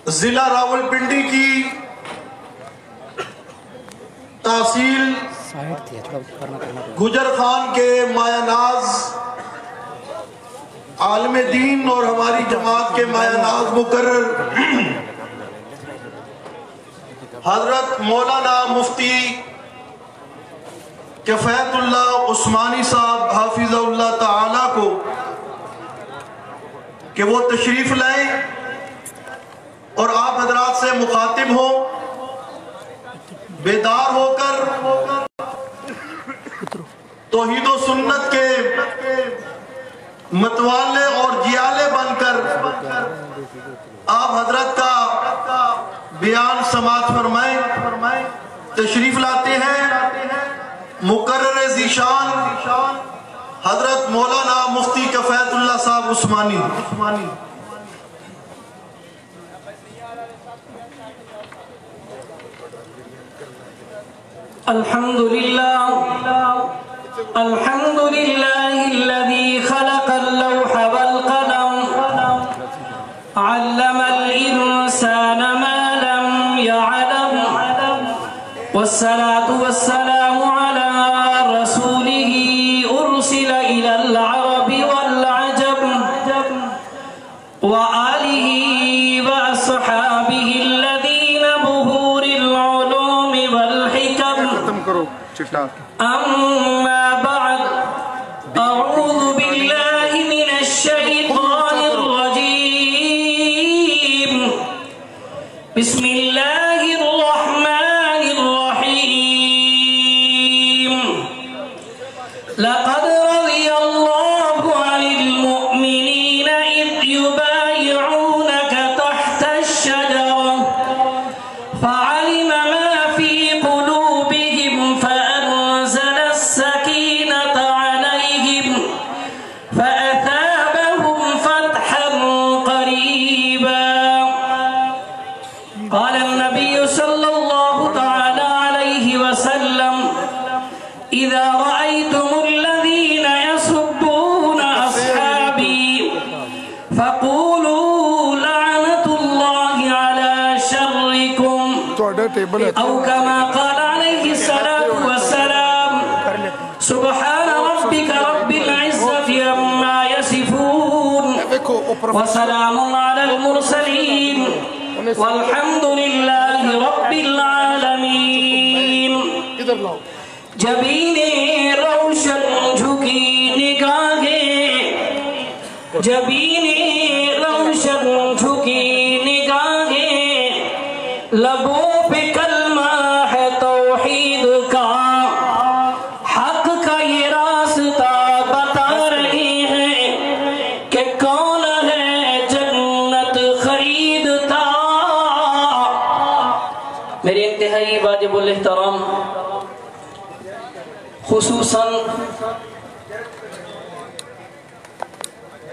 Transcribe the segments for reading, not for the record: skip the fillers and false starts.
ضلع راولپنڈی کی تحصیل گجر خان کے مایہ ناز عالم دین اور ہماری جماعت کے مایہ ناز مقرر حضرت مولانا مفتی کفایت اللہ عثمانی صاحب حافظ اللہ تعالی کو کہ وہ تشریف لائیں اور آپ حضرات سے مخاطب ہوں، بیدار ہو کر توحید و سنت کے متوالے اور جیالے بن کر آپ حضرت کا بیان سماعت فرمائیں۔ تشریف لاتے ہیں مقرر ذیشان حضرت مولانا مفتی کفایت اللہ صاحب عثمانی۔ الحمد لله الذي خلق اللوح والقلم علم الإنسان ما لم يعلم والصلاة والسلام على رسوله أرسل إلى العرب والعجم وآله وأصحابه الذين بهور العلوم والحكم أما بعد أعوذ بالله من الشيطان الرجيم بسم الله الرحمن الرحيم لقد رضي الله عن المؤمنين إذ يبايعونك تحت الشجرة فعلم ما في قلوبهم فأنزل السكينة عليهم فأثابهم فتحا قريبا قال النبي صلى الله تعالى عليه وسلم إذا رأيتم الذين يسبون أصحابي فقولوا لعنة الله على شركم أو كما قال عليه الصلاة والسلام سبحان ربك رب العزة عما يصفون وسلام على المرسلين والحمد لله رب العالمين جبین روشن جھکی نگاہیں جبین روشن جھکی نگاہیں لبوں پہ کلمہ ہے توحید کا حق کا یہ راستہ بتا رہے ہیں کہ کون ہے جنت خریدتا۔ میرے انتہائی واجب الاحترام خصوصاً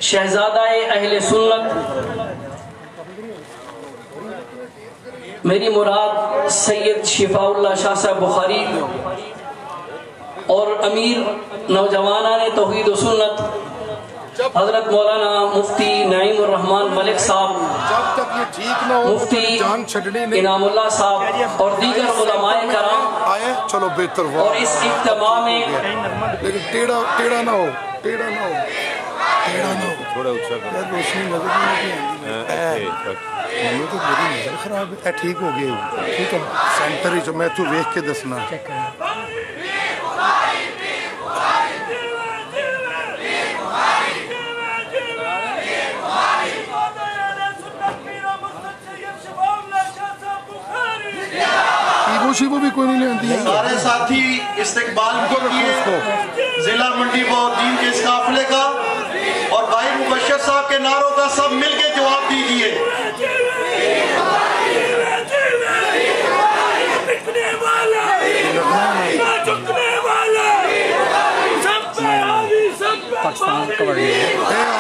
شہزادہ اہل سنت میری مراد سید شفاء اللہ شاہ صاحب بخاری اور امیر نوجوانان توحید و سنت حضرت مولانا مفتی نعیم الرحمن ملک صاحب، مفتی انعام اللہ صاحب اور دیگر علماء کرام اور اس اجتماع میں لیکن ٹیڑا نہ ہو تھوڑا اچھا روشنی نظر نہیں تو میری نظر خراب ہے ٹھیک ہو گئی ٹھیک ہے سینٹر ہی جو میں تو ویکھ کے دسنا شیبو بھی کوئی نہیں لینتی ہے۔ سارے ساتھی استقبال کو کیے ضلع منڈی بہودین کے اس قافلے کا اور بھائی مبشر صاحب کے نعروں کا سب مل کے جواب دیجئے۔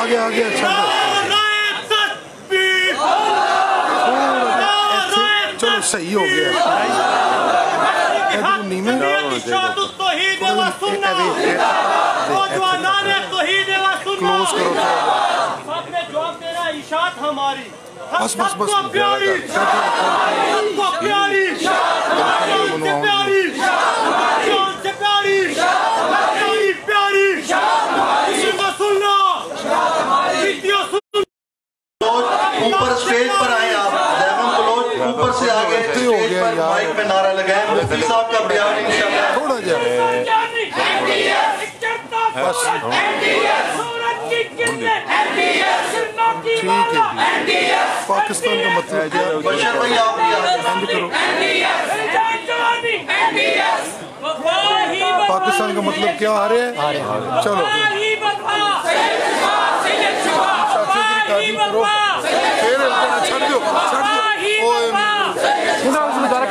آگے اچھا چلو صحیح ہو گیا کلوز کرو۔ سب نے جواب دینا اشاعت ہماری बस बस बस प्यारी प्यारी ऊपर स्टेज पर आए आप, ज़ैमन बलोच ऊपर से आगे स्टेज पर माइक पे नारा लगाए। मुफ्ती साहब का बयान इंशाअल्लाह थोड़ा जा बस ठीक है। पाकिस्तान का मतलब क्या? बशर भाई आप बंद करो। पाकिस्तान का मतलब क्या? आ रहे हैं चलो छड़ दो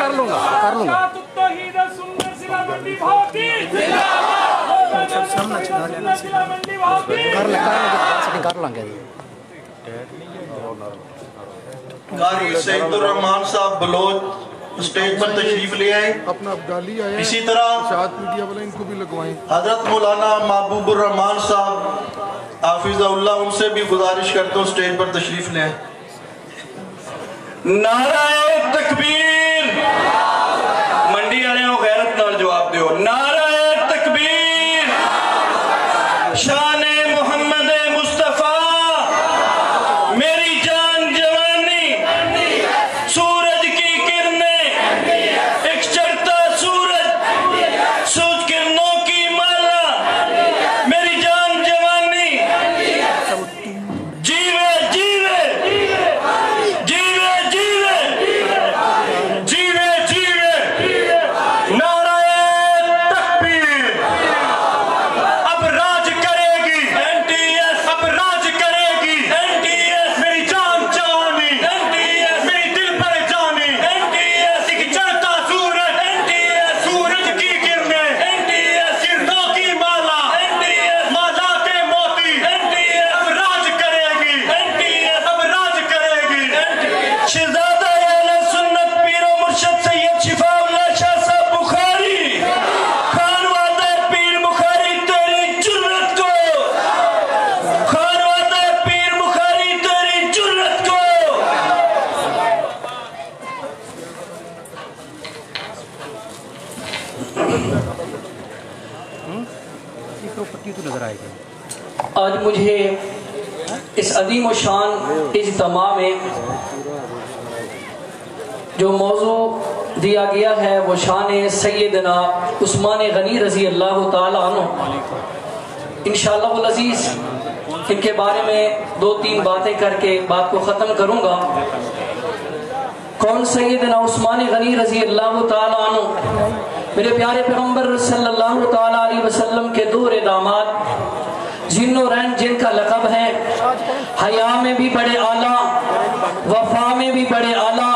कर लूंगा कर लेंगे। कारी सईदुर रहमान साहब बलोच स्टेज पर तशरीफ ले आए। अपना अब्दाली आया। इसी तरह शाद मीडिया वाले इनको भी लगवाएं। हजरत मौलाना महबूबुर रहमान साहब हाफिज़हुल्लाह, उनसे भी गुजारिश करता हूँ स्टेज पर तशरीफ ले आए। नाराए तकबीर, मंडी वाले गैरत नाल जवाब दो। नाराए तकबीर, शाने मोहम्मद मुस्तफा, मेरी जान जवानी, सूरज की किरणें, एक चढ़ता सूरज, सूरज किरणों की माला, मेरी जान जवानी, जीवे जीवे जीवे जीवे जीवे जीवे, नाराए तकबीर। अब राज करेगी एनटीएस, अब राज करेगी एनटीएस, मेरी जान जवानी एनटीएस, मेरी दिल पर जानी एनटीएस, एक चढ़ता सूरज एनटीएस, सूरज की किरणें एनटीएस, किरणों की माला एनटीएस, माला के मोती एनटीएस, अब राज करेगी एनटीएस, अब राज करेगी एनटीएस। शहजादा अहले सुन्नत पीरो मुर्शिद सैयद शिफाउल्लाह शाह साहब बुखारी, खानवादा पीर बुखारी तेरी जुर्रत को, खानवादा पीर बुखारी तेरी जुर्रत को। आज मुझे इस अदीम व शान इज्तिमा में जो मौजू दिया गया है वो शान सैयदना उस्मान गनी रज़ी अल्लाह ताला अन्हु। इंशाअल्लाह वल अज़ीज़ इनके बारे में दो तीन बातें करके बात को ख़त्म करूँगा। कौन सैयदना उस्मान गनी रज़ी अल्लाह ताला अन्हु? मेरे प्यारे पैगम्बर सल्लल्लाहु ताला अलैहि वसल्लम के दूर दामाद, जिन्नो रैन जिनका लक़ब है, हया में भी बड़े आला, वफा में भी बड़े आला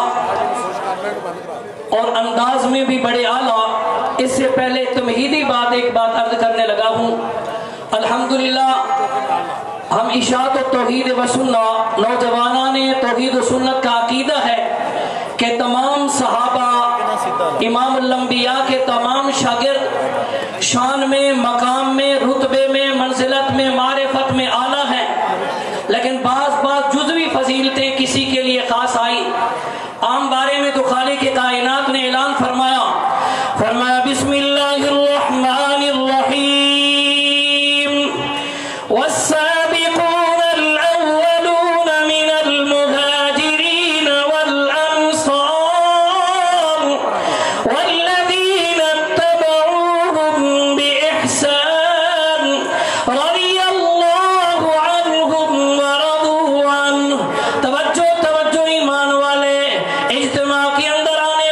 और अंदाज में भी बड़े आला। इससे पहले तमहीदी बात एक बात अर्ज करने लगा हूँ। अल्हम्दुलिल्लाह हम इशाअत तौहीद व सुन्नत, नौजवाना ने तौहीद व सुन्नत का अकीदा है कि तमाम सहाबा, इमाम अल-अंबिया के तमाम शागिर्द शान में, मकाम में, रुतबे में, मंजिलत में, मारिफत में आला है, लेकिन बाज़ जुज़वी फजीलतें किसी के लिए खास आई। आम बारे में तो खालिक के कायनात ने ऐलान फरमाया बिस्मिल्लाहिर्रहमानिर्रहीम, वस्साबिकूनल अव्वलून मिनल मुहाजिरीन वल अंसार वल्लज़ीना इत्तबऊहुम बिइहसान रज़ियल्लाहु अन्हुम व रज़ू अन्हु। तवज्जो ईमान वाले, इज्तिमा के अंदर आने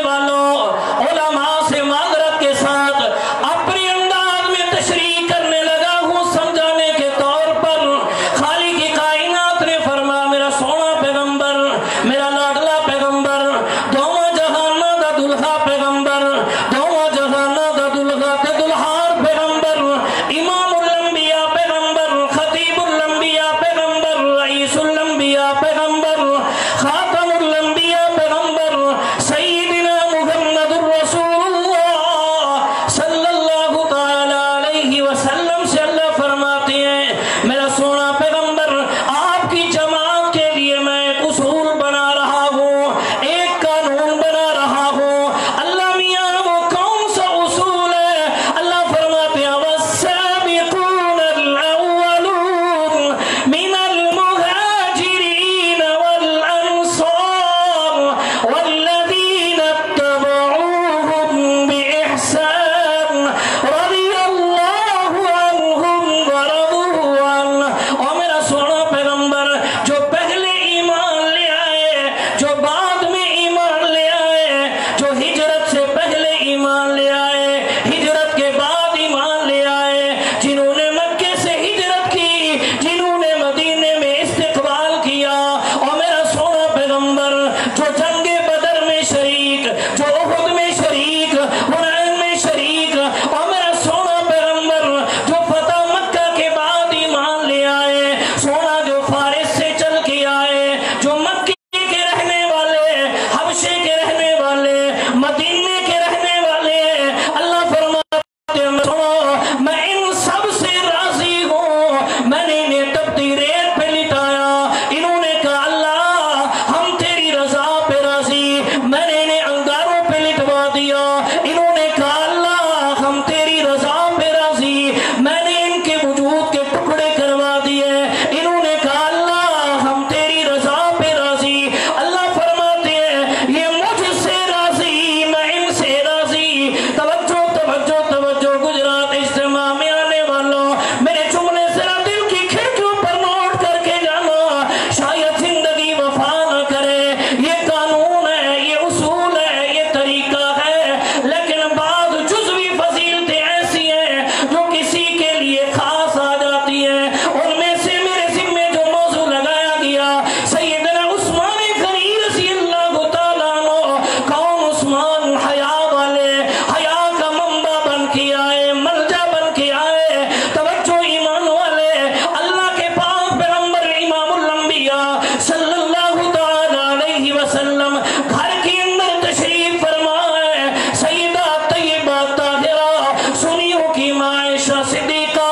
الانبیاء صلی اللہ تعالی علیہ وسلم گھر کے اندر تشریف فرما ہے. سیدہ طیبہ طاہرہ سنیوں کی ماں عائشہ صدیقہ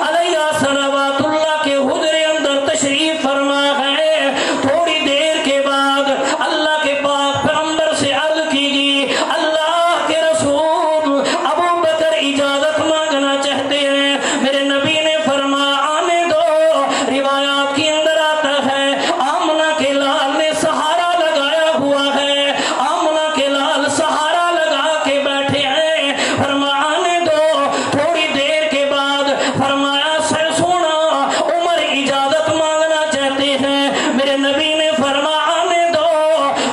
علیہ صلوات اللہ کے حجرے اندر تشریف فرما ہے. تھوڑی دیر کے بعد اللہ کے پاک پیغمبر سے عرض کی گئی اللہ کے رسول ابو بکر اجازت مانگنا چاہتے ہیں. میرے نبی نے فرمایا آنے دو. روایات کے اندر آتا ہے آمنہ کے لال نے سہارا لگایا ہوا ہے. آمنہ کے لال سہارا لگا کے بیٹھے ہیں. فرمایا آنے دو. تھوڑی دیر کے بعد فرمایا سر سونا عمر اجازت مانگنا چاہتے ہیں. میرے نبی نے فرمایا آنے دو.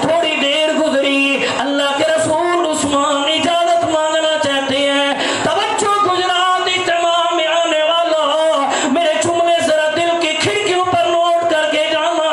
تھوڑی دیر گزری اللہ کے رسول عثمان اجازت مانگنا چاہتے ہیں. توجہ گجرات اجتماع میں آنے والا میرے جملے ذرا دل کی کھڑکیوں پر نوٹ کر کے جانا.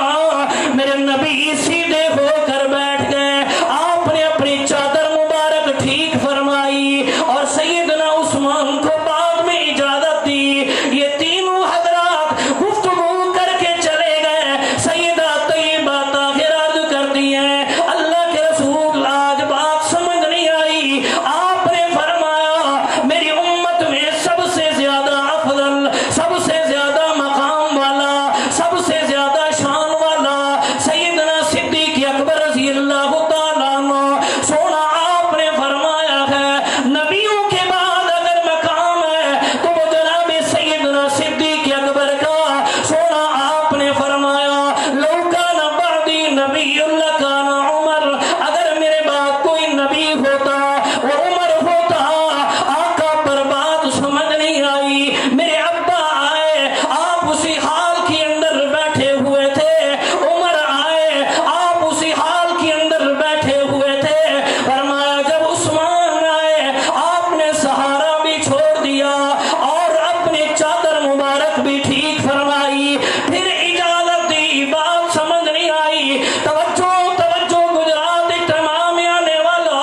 میرے نبی سیدھے ہو کر بیٹھ گئے. آپ نے اپنی چادر مبارک ٹھیک فرمائی اور سیدنا عثمان کو بعد میں اجازت دی. یہ تینوں حضرات گفتگو کر کے چلے گئے. سیدہ طیبہ طاہرہ عرض کرتی ہیں اللہ کے رسول آج بات سمجھ نہیں آئی. آپ نے فرمایا میری امت میں سب سے زیادہ افضل سب سے زیادہ مقام والا سب سے زیادہ شان والا سیدنا صدیق اکبر رضی اللہ تعالیٰ عنہ. سونا آپ نے فرمایا ہے نبیوں کے بعد اگر مقام ہے تو وہ جناب سیدنا صدیق اکبر کا. سونا آپ نے فرمایا لو کان بعدی نبی لکان عمر. اگر میرے بعد کوئی نبی ہوتا وہ عمر ہوتا. آقا پر بات سمجھ نہیں آئی. میرے ابا آئے آپ اسی حال کے اندر بیٹھے ہوئے تھے. عمر آئے آپ اسی حال کے اندر بیٹھے ہوئے تھے. فرمایا جب عثمان آئے آپ نے سہارا بھی چھوڑ دیا اور اپنی چادر مبارک بھی ٹھیک فرمائی. پھر اجازت دی. بات سمجھ نہیں آئی. توجہ توجہ گجرات اجتماع میں آنے والا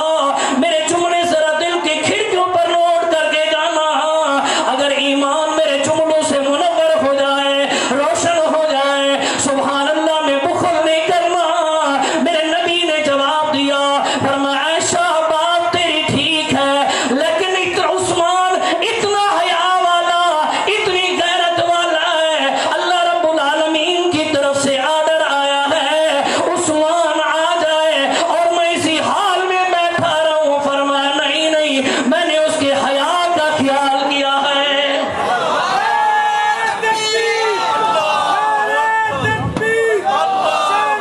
میرے جملے ذرا دل کی کھڑکیوں پر نوٹ کر کے جانا. اگر ایمان میرے جملوں سے منور ہو جائے روشن ہو جائے سبحان اللہ میں بخل نہیں کرنا. میرے نبی نے جواب دیا فرمایا عائشہ بات تیری ٹھیک ہے لیکن عثمان اتنا حیا والا اتنی غیرت والا ہے. اللہ رب العالمین کی طرف سے آرڈر آیا ہے عثمان آ جائے اور میں اسی حال میں بیٹھا رہوں. فرمایا نہیں نہیں میں نے اس کے حیا کا خیال کیا ہے.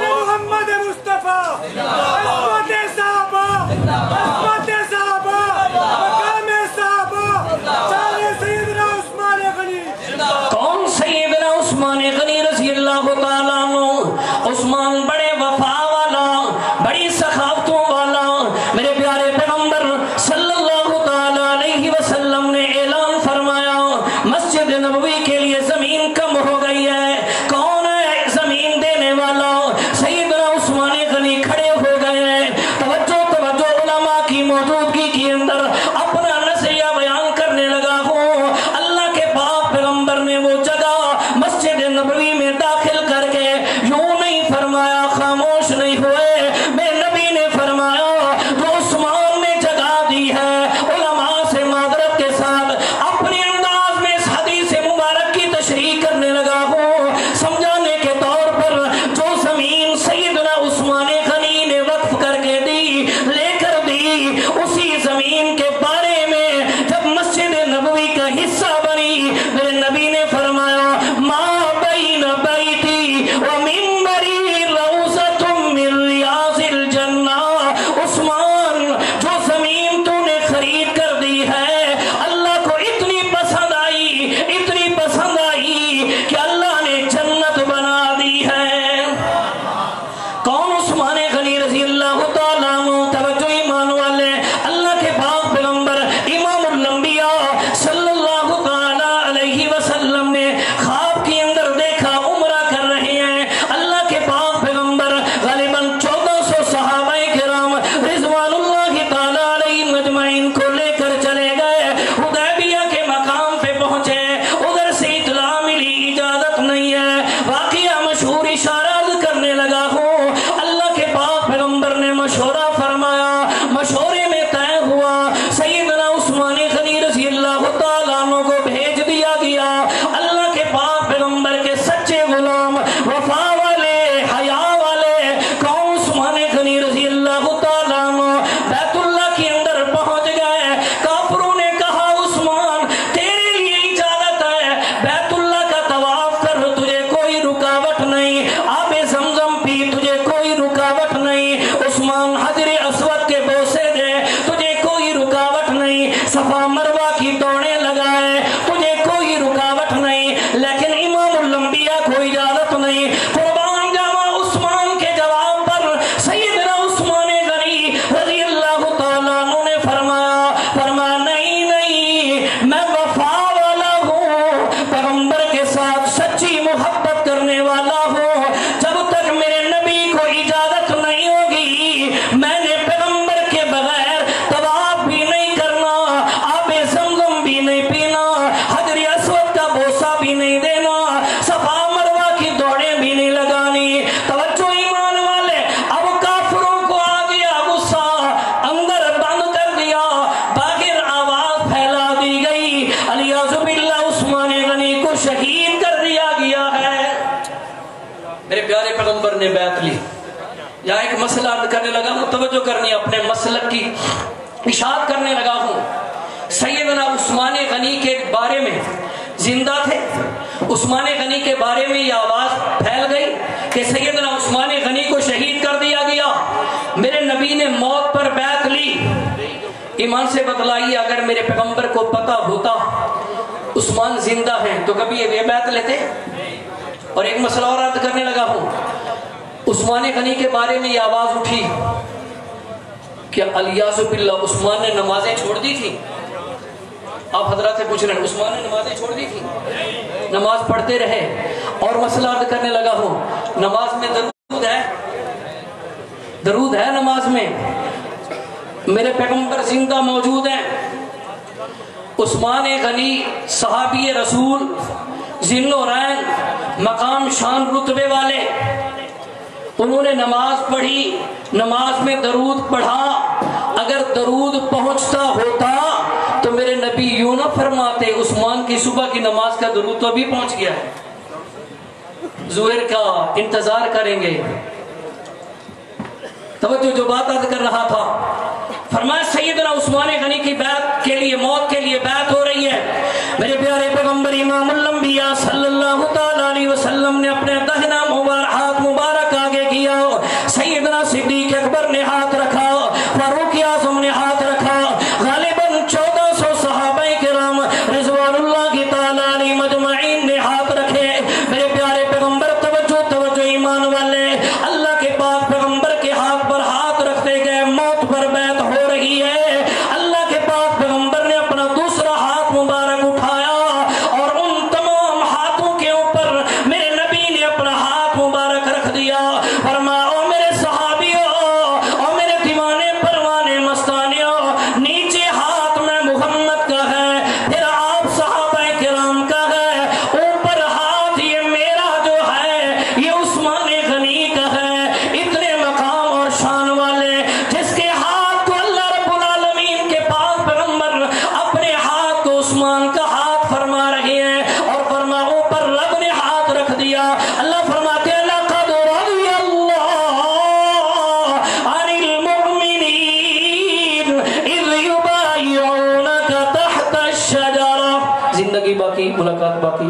محمد مصطفیٰ عظمت صحابہ عظمت صحابہ مقام صحابہ چاہے سیدنا عثمان غنی. کون سیدنا عثمان غنی رضی اللہ تعالیٰ عنہ. عثمان بڑے وفا والا بڑی سخاوتوں والا. میرے پیارے پیغمبر صلی اللہ تعالیٰ علیہ وسلم نے اعلان فرمایا مسجد نبوی کے لیے زمین کم ہو گئی ہے. کون ہے زمین دینے والا؟ سیدنا عثمان غنی کھڑے ہو گئے ہیں. توجہ توجہ علماء کی موجودگی کے اندر اپنا نظریہ بیان کرنے لگا ہوں. اللہ کے پاک پیغمبر نے وہ جگہ مسجد نبوی میں داخل کر کے یوں نہیں فرمایا خاموش نہیں ہوئے. میرے نبی نے فرمایا جو عثمان نے جگہ دی ہے علماء سے معذرت کے ساتھ اپنے انداز میں اس حدیث مبارک کی تشریح کرنے لگا ہوں سمجھانے کے طور پر. جو زمین سیدنا عثمان غنی نے وقف کر کے دی لے کر دی اسی زمین کے بارے میں جب مسجد نبوی کا حصہ بنی میرے نبی نے فرمایا ما بین بیتی و منبری روضۃ من ریاض الجنہ. عثمان جو زمین تو نے خرید کر دی ہے اللہ کو اتنی پسند آئی کہ اللہ نے جنت بنا دی ہے. کون عثمان غنی رضی اللہ تعالیٰ عنہ. توجہ ایمان والے اللہ کے پاک پیغمبر امام الانبیاء صلی اللہ تعالیٰ علیہ وسلم نے خواب کے اندر دیکھا عمرہ کر رہے ہیں. اللہ کے پاک پیغمبر غالباً 1400 صحابہ کرام رضوان اللہ تعالیٰ علیہ مجمعین کو لے کر چلے گئے. حدیبیہ کے مقام پہ پہنچے. ادھر سے اطلاع ملی اجازت نہیں ہے. واقعہ مشہور मशहूर इशारा करने लगा हूँ। अल्लाह के पाक पैगंबर ने मशवरा फरमाया, मशवरे में तय हुआ सैयदना उस्मान गनी रज़ी अल्लाह तआला अन्हु को भेज दिया गया। अल्लाह के पाक पैगंबर के सच्चे गुलाम, वफा वाले, हया वाले कौन उस्मान गनी रज़ी अल्लाह तआला अन्हु बैतुल्लाह के अंदर पहुंच गए। काफिरों ने कहा उस्मान तेरे लिए इजाजत है, बैतुल्लाह का तवाफ कर, तुझे कोई रुकावट नहीं, आबे ज़मज़म पी, तुझे कोई रुकावट नहीं, उस्मान हजरे अस्वद के बोसे दे, तुझे कोई रुकावट नहीं, सफा मरवा की दौड़ें लगाए, तुझे कोई रुकावट नहीं, लेकिन इमामुल अंबिया को इजाजत नहीं। कुर्बान जावा उस्मान के जवाब पर सैयदना उस्मान गनी रज़ी अल्लाह तआला अन्हु ने फरमाया नहीं नहीं, मैं वफा वाला हूँ, पैगंबर के साथ सच्ची मोहब्बत करने वाला हूँ। जब तक मेरे नबी को इजाजत नहीं होगी मैंने पैगंबर के बगैर तवाफ भी नहीं करना, आबे ज़मज़म भी नहीं पीना, हजर अस्वद का बोसा भी नहीं देना, सफा मरवा की दौड़ें भी नहीं लगानी। तवज्जो ईमान वाले, अब काफिरों को आ गया गुस्सा, अंदर बंद कर दिया, बाहर आवाज फैला दी गई, अलियाज़ु बिल्लाह उस्मान गनी को शहीद कर दिया गया है। मेरे प्यारे पैगंबर ने बैत ली। यहाँ एक मसला अर्ज करने लगा हूँ, तवज्जो करनी, अपने मसलक की इशाद करने लगा हूँ। सैयदना उस्मान गनी के बारे में जिंदा थे, उस्मान गनी के बारे में ये आवाज फैल गई कि सैयदना उस्मान गनी को शहीद कर दिया गया। मेरे नबी ने मौत पर बैत ली। ईमान से बतलाइए, अगर मेरे पैगंबर को पता होता उस्मान जिंदा हैं तो कभी ये बैत लेते? और एक मसला और अर्ज करने लगा हूँ, उस्मान गनी के बारे में ये आवाज उठी कि अलियाज़ु बिल्लाह उस्मान ने नमाजें छोड़ दी थी। आप हजरात से पूछ रहे हैं उस्मान ने नमाजें छोड़ दी थी? नमाज पढ़ते रहे। और मसला अर्ज करने लगा हूँ, नमाज में दरूद है नमाज में। मेरे पैगंबर जिंदा मौजूद हैं। उस्मान गनी सहाबी रसूल, जिन्नोरैन, मकाम शान रुतबे वाले, उन्होंने नमाज पढ़ी, नमाज में दरूद पढ़ा। अगर दरूद पहुंचता होता तो मेरे नबी यूं ना फरमाते उस्मान की सुबह की नमाज का दरूद तो अभी पहुंच गया है, ज़ुहर का इंतजार करेंगे। तवज्जो जो बात आज कर रहा था, फरमाया सैयदना उस्मान गनी की बैत के लिए, मौत के लिए बैत हो रही है। मेरे प्यारे पैगंबर इमामुल अंबिया सल्लल्लाहु तआला अलैहि वसल्लम ने अपने दाहिना हाथ मुबारक आगे किया, सैयदना सिद्दीक अकबर ने हाथ रखा, फारूक आज़म ने हाथ रखा, गालिबन 1400 सहाबाए किराम रिज़वानुल्लाह की ताला अलैहि मजमईन ने हाथ रखे। मेरे प्यारे पैगंबर, तवज्जो ईमान वाले, अल्लाह के पाक पैगंबर के हाथ पर हाथ रखते गए, मौत पर बैत हो रही है। अल्लाह के पाक पैगंबर ने अपना दूसरा हाथ मुबारक उठाया और उन तमाम हाथों के ऊपर मेरे नबी ने अपना हाथ मुबारक रख दिया। फरमाया ओ मेरे सहाबियों, ओ मेरे दीवाने परवाने मस्तानियों, नीचे हाथ में मुहम्मद का है, फिर आप सहाबाए किराम का है, ऊपर हाथ ये मेरा जो है ये उस्मान गनी का है। इतने मकाम और शान वाले, जिसके हाथ को अल्लाह रब्बुल आलमीन के पाक पैगंबर अपने हाथ को उस्मान का हाथ फरमा रहे हैं, और फरमा ऊपर रब ने हाथ रख दिया। अल्लाह फरमाते हैं लक़द रज़ियल्लाहु अनिल मुमिनीन इज़ युबायिऊनका तहता अश-शजरा। जिंदगी बाकी, मुलाकात बाकी।